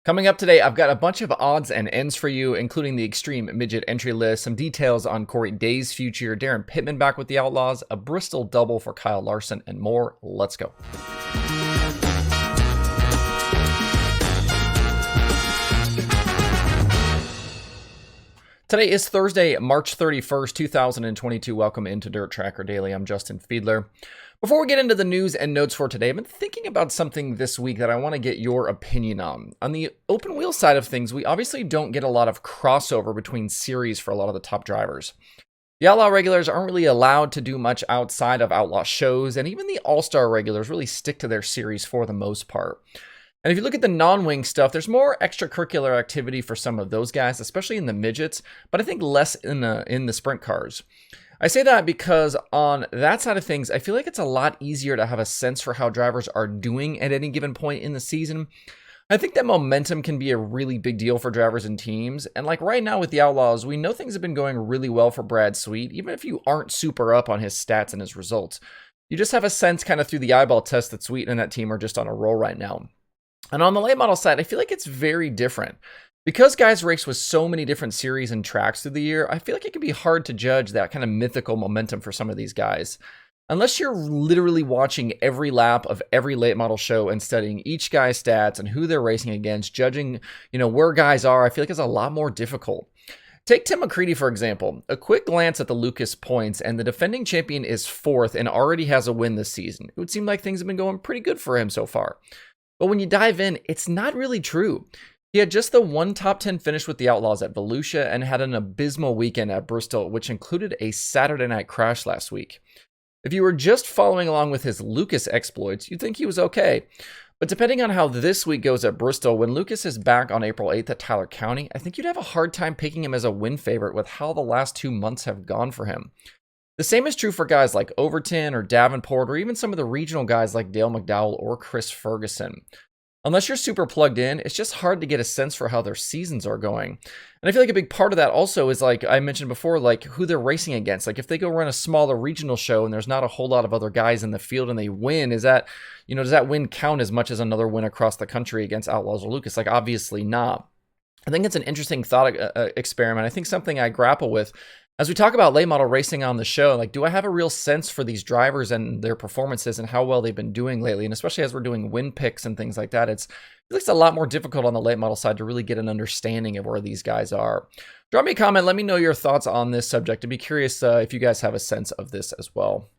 Coming up today, I've got a bunch of odds and ends for you, including the Extreme Midget entry list, some details on Corey Day's future, Daryn Pittman back with the Outlaws, a Bristol double for Kyle Larson, and more. Let's go. Today is Thursday, March 31st, 2022. Welcome into Dirt Tracker Daily. I'm Justin Fiedler. Before we get into the news and notes for today, I've been thinking about something this week that I want to get your opinion on. On the open wheel side of things, we obviously don't get a lot of crossover between series for a lot of the top drivers. The Outlaw regulars aren't really allowed to do much outside of Outlaw shows, and even the All-Star regulars really stick to their series for the most part. And if you look at the non-wing stuff, there's more extracurricular activity for some of those guys, especially in the midgets, but I think less in the sprint cars. I say that because on that side of things, I feel like it's a lot easier to have a sense for how drivers are doing at any given point in the season. I think that momentum can be a really big deal for drivers and teams. And like right now with the Outlaws, we know things have been going really well for Brad Sweet, even if you aren't super up on his stats and his results. You just have a sense kind of through the eyeball test that Sweet and that team are just on a roll right now. And on the late model side, I feel like it's very different. Because guys race with so many different series and tracks through the year, I feel like it can be hard to judge that kind of mythical momentum for some of these guys. Unless you're literally watching every lap of every late model show and studying each guy's stats and who they're racing against, judging, where guys are, I feel like it's a lot more difficult. Take Tim McCready, for example. A quick glance at the Lucas points, and the defending champion is fourth and already has a win this season. It would seem like things have been going pretty good for him so far. But when you dive in, it's not really true. He had just the one top 10 finish with the Outlaws at Volusia and had an abysmal weekend at Bristol, which included a Saturday night crash last week. If you were just following along with his Lucas exploits, you'd think he was okay. But depending on how this week goes at Bristol, when Lucas is back on April 8th at Tyler County, I think you'd have a hard time picking him as a win favorite with how the last 2 months have gone for him. The same is true for guys like Overton or Davenport, or even some of the regional guys like Dale McDowell or Chris Ferguson. Unless you're super plugged in, it's just hard to get a sense for how their seasons are going. And I feel like a big part of that also is, like I mentioned before, like who they're racing against. Like if they go run a smaller regional show and there's not a whole lot of other guys in the field and they win, does that win count as much as another win across the country against Outlaws or Lucas? Like obviously not. I think it's an interesting thought experiment. I think something I grapple with as we talk about late model racing on the show. Like, do I have a real sense for these drivers and their performances and how well they've been doing lately? And especially as we're doing win picks and things like that, it's a lot more difficult on the late model side to really get an understanding of where these guys are. Drop me a comment. Let me know your thoughts on this subject. I'd be curious if you guys have a sense of this as well.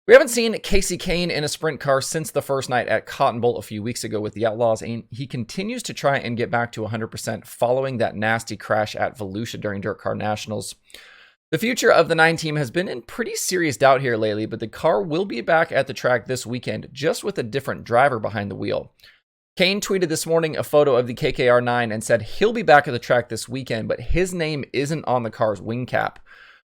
We haven't seen Kasey Kahne in a sprint car since the first night at Cotton Bowl a few weeks ago with the Outlaws, and he continues to try and get back to 100% following that nasty crash at Volusia during Dirt Car Nationals. The future of the 9 team has been in pretty serious doubt here lately, but the car will be back at the track this weekend, just with a different driver behind the wheel. Kahne tweeted this morning a photo of the KKR 9 and said he'll be back at the track this weekend, but his name isn't on the car's wing cap.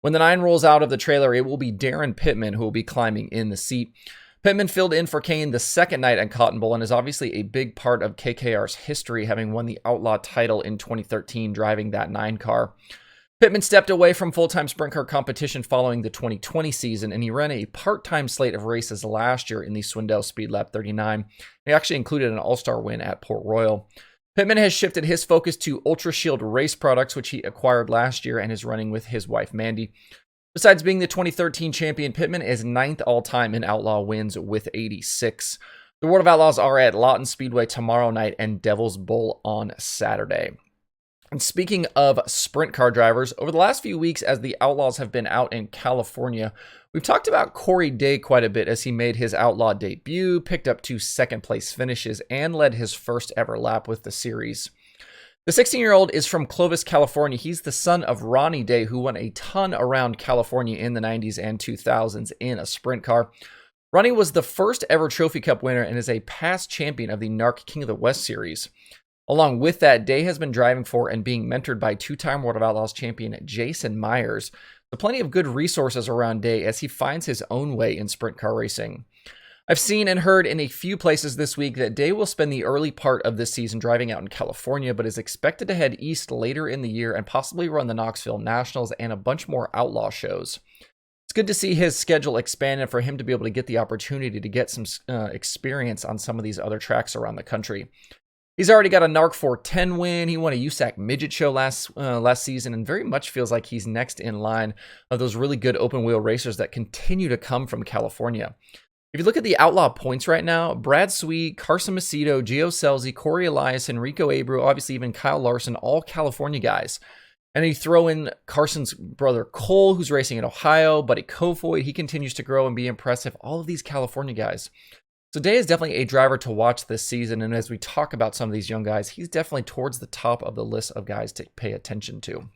When the 9 rolls out of the trailer, it will be Daryn Pittman who will be climbing in the seat. Pittman filled in for Kahne the second night at Cotton Bowl and is obviously a big part of KKR's history, having won the Outlaw title in 2013 driving that 9 car. Pittman stepped away from full-time sprint car competition following the 2020 season, and he ran a part-time slate of races last year in the Swindell Speed Lab 39. He actually included an all-star win at Port Royal. Pittman has shifted his focus to Ultra Shield race products, which he acquired last year and is running with his wife, Mandy. Besides being the 2013 champion, Pittman is 9th all-time in Outlaw wins with 86. The World of Outlaws are at Lawton Speedway tomorrow night and Devil's Bowl on Saturday. And speaking of sprint car drivers, over the last few weeks as the Outlaws have been out in California, we've talked about Corey Day quite a bit as he made his Outlaw debut, picked up 2 second-place finishes, and led his first ever lap with the series. The 16-year-old is from Clovis, California. He's the son of Ronnie Day, who won a ton around California in the 90s and 2000s in a sprint car. Ronnie was the first ever Trophy Cup winner and is a past champion of the NARC King of the West series. Along with that, Day has been driving for and being mentored by 2-time World of Outlaws champion Jason Myers. So plenty of good resources around Day as he finds his own way in sprint car racing. I've seen and heard in a few places this week that Day will spend the early part of this season driving out in California, but is expected to head east later in the year and possibly run the Knoxville Nationals and a bunch more Outlaw shows. It's good to see his schedule expand and for him to be able to get the opportunity to get some experience on some of these other tracks around the country. He's already got a NARC 410 win. He won a USAC midget show last season and very much feels like he's next in line of those really good open wheel racers that continue to come from California. If you look at the Outlaw points right now, Brad Sweet, Carson Macedo, Gio Scelzi, Corey Elias, Enrico Abreu, obviously even Kyle Larson, all California guys. And you throw in Carson's brother Cole, who's racing in Ohio, Buddy Kofoid, he continues to grow and be impressive. All of these California guys. So Day is definitely a driver to watch this season, and as we talk about some of these young guys, he's definitely towards the top of the list of guys to pay attention to.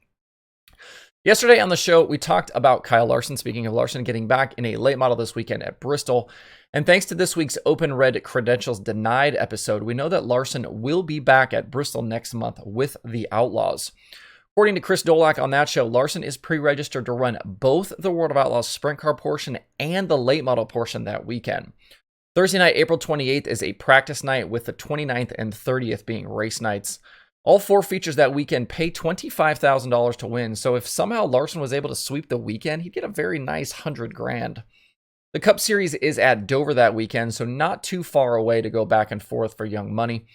Yesterday on the show, we talked about Kyle Larson. Speaking of Larson, getting back in a late model this weekend at Bristol. And thanks to this week's Open Red Credentials Denied episode, we know that Larson will be back at Bristol next month with the Outlaws. According to Chris Dolak on that show, Larson is pre-registered to run both the World of Outlaws sprint car portion and the late model portion that weekend. Thursday night, April 28th, is a practice night with the 29th and 30th being race nights. All 4 features that weekend pay $25,000 to win, so if somehow Larson was able to sweep the weekend, he'd get a very nice $100,000. The Cup Series is at Dover that weekend, so not too far away to go back and forth for young money.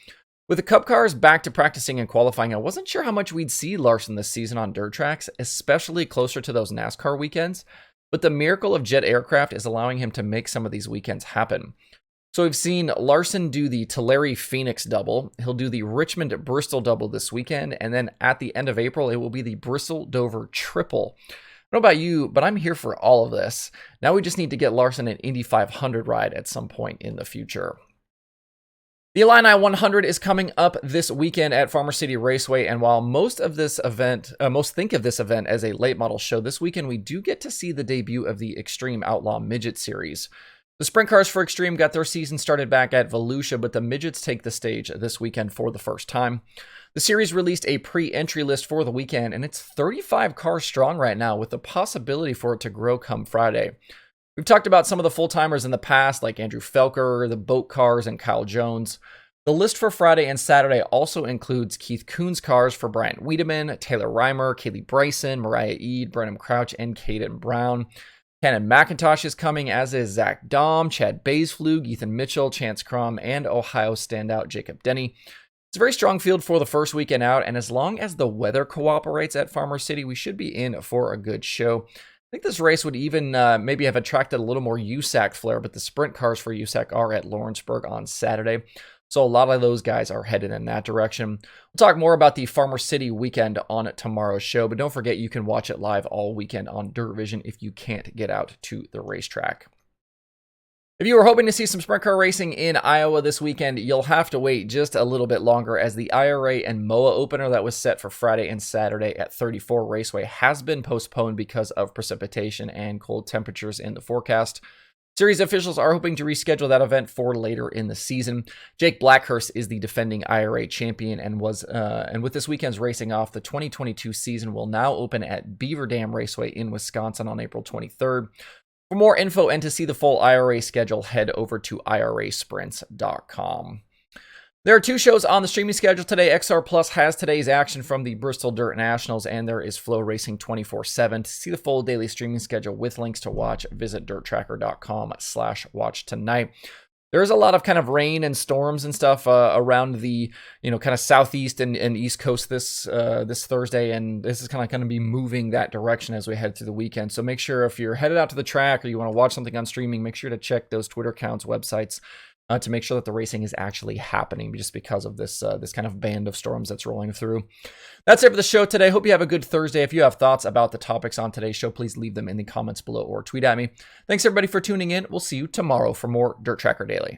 With the Cup cars back to practicing and qualifying, I wasn't sure how much we'd see Larson this season on dirt tracks, especially closer to those NASCAR weekends, but the miracle of jet aircraft is allowing him to make some of these weekends happen. So we've seen Larson do the Tulare Phoenix double. He'll do the Richmond Bristol double this weekend. And then at the end of April, it will be the Bristol Dover triple. I don't know about you, but I'm here for all of this. Now we just need to get Larson an Indy 500 ride at some point in the future. The Illini 100 is coming up this weekend at Farmer City Raceway. And while most think of this event as a late model show, this weekend we do get to see the debut of the Extreme Outlaw Midget Series. The sprint cars for Extreme got their season started back at Volusia, but the midgets take the stage this weekend for the first time. The series released a pre-entry list for the weekend, and it's 35 cars strong right now, with the possibility for it to grow come Friday. We've talked about some of the full-timers in the past, like Andrew Felker, the Boat Cars, and Kyle Jones. The list for Friday and Saturday also includes Keith Kunz cars for Bryant Wiedemann, Taylor Reimer, Kaylee Bryson, Mariah Eade, Brenham Crouch, and Caden Brown. Cannon McIntosh is coming, as is Zach Dahm, Chad Baysflug, Ethan Mitchell, Chance Crum, and Ohio standout Jacob Denny. It's a very strong field for the first weekend out, and as long as the weather cooperates at Farmer City, we should be in for a good show. I think this race would even maybe have attracted a little more USAC flair, but the sprint cars for USAC are at Lawrenceburg on Saturday. So a lot of those guys are headed in that direction. We'll talk more about the Farmer City weekend on tomorrow's show, but don't forget you can watch it live all weekend on Dirt Vision if you can't get out to the racetrack. If you were hoping to see some sprint car racing in Iowa this weekend, you'll have to wait just a little bit longer, as the IRA and MOA opener that was set for Friday and Saturday at 34 Raceway has been postponed because of precipitation and cold temperatures in the forecast. Series officials are hoping to reschedule that event for later in the season. Jake Blackhurst is the defending IRA champion and with this weekend's racing off, the 2022 season will now open at Beaver Dam Raceway in Wisconsin on April 23rd. For more info and to see the full IRA schedule, head over to irasprints.com. There are 2 shows on the streaming schedule today. XR Plus has today's action from the Bristol Dirt Nationals, and there is Flow Racing 24/7. To see the full daily streaming schedule with links to watch, visit dirttracker.com/watch tonight. There is a lot of kind of rain and storms and stuff around the kind of southeast and east coast this Thursday, and this is kind of going to be moving that direction as we head through the weekend. So make sure if you're headed out to the track or you want to watch something on streaming, make sure to check those Twitter accounts, websites, to make sure that the racing is actually happening, just because of this kind of band of storms that's rolling through. That's it for the show today. Hope you have a good Thursday. If you have thoughts about the topics on today's show, please leave them in the comments below or tweet at me. Thanks everybody for tuning in. We'll see you tomorrow for more Dirt Tracker Daily.